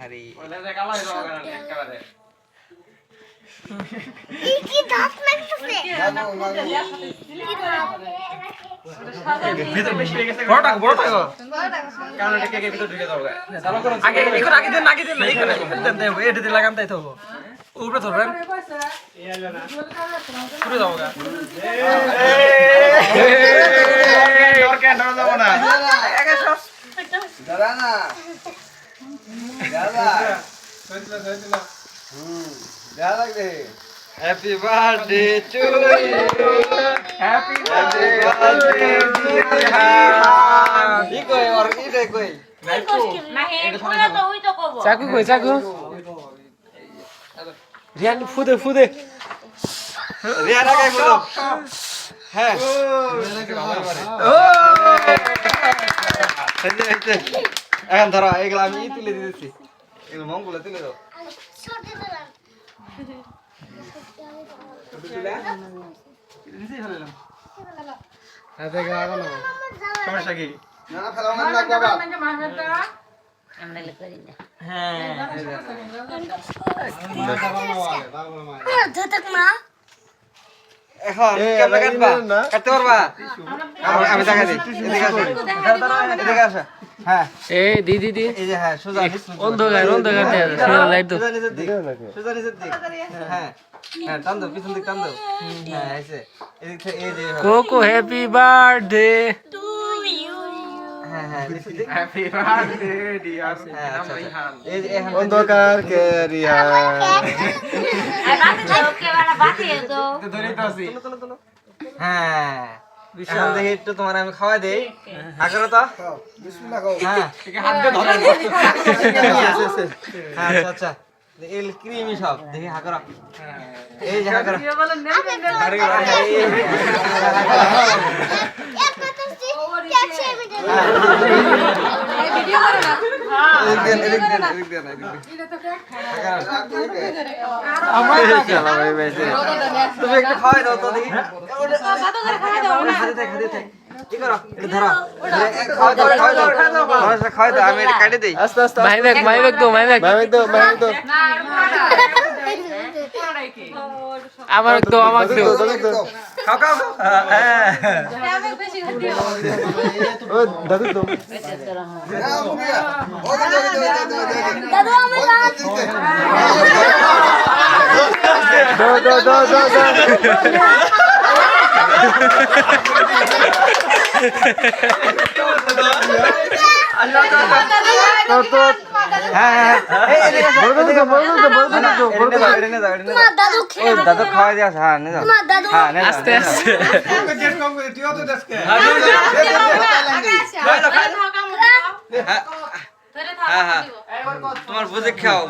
আরে কি দাঁত লাগতেছে ভিতর বেশি হয়ে গেছে বড় টাকা কারণ এটা কে ভিতর ঢুকে দাও চালু করুন আগে দেন না এখানে দেন এটা দিয়ে লাগান তাই তো উপরে ধরবেন পুরো দাও গা ওর কেন দাও না দাদা না দাদা দাদা লাগবে happy birthday to you happy birthday ই কই আর ই দে কই চাকু কই চাকু রিয়ান ফুদে রিয়ান আগে বলো হ্যাঁ ও এখন ধরো এগুলো আমি তুলে দিতেছি এগুলো মঙ্গলে তুলে দাও সমস্যা কি না ফেলা না বাবা এখন কেমন কাটবা কাটতে পারবা আমি দেখা দিই এদিকে আসো হ্যাঁ এ দিদি এই যে হ্যাঁ সোজা অন্ধকার লাইট দাও সোজা নিচের দিক হ্যাঁ হ্যাঁ টান দাও পিছন দিক টান দাও হ্যাঁ এসে এদিক থেকে এই যে কোকো হ্যাপি বার্থডে হ্যাঁ হ্যাঁ হ্যাপি বার্থডে ডিয়ার এই যে এখন অন্ধকার কে রিয়া হ্যাঁ এখন দেখি একটু তোমার আমি খাওয়াই দেই আগ্রহ তো বিসমিল্লাহ কও হ্যাঁ হাত দিয়ে ধরে হ্যাঁ আচ্ছা আচ্ছা এল ক্রিমি সব দেখি হা করো এই যে হা করো তুমি একটু খাওয়াই দাও তো দেখি কি করো একটু ধরো খাওয়াই দাও আমি এটা কাটে দিই আস্তে আস্তে মাইবেক তো মাইক দাও আমাকে তো খাও খাও হ্যাঁ ও দাদু তো দাদু আমি দাদু খাওয়াই দিয়া হ্যাঁ নে যাও হ্যাঁ নে আস্তে আস্তে হ্যাঁ হ্যাঁ তোমার বুঝে খাও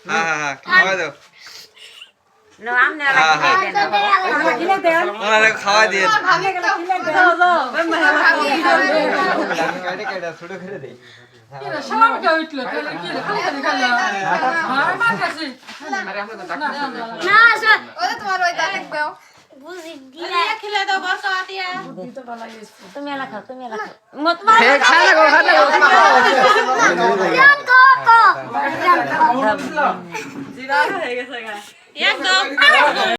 হ্যাঁ হ্যাঁ খাওয়াই দাও ওনারা খাওয়াই দিয়ে ছোট করে দেই তুমি এলা খাও খানা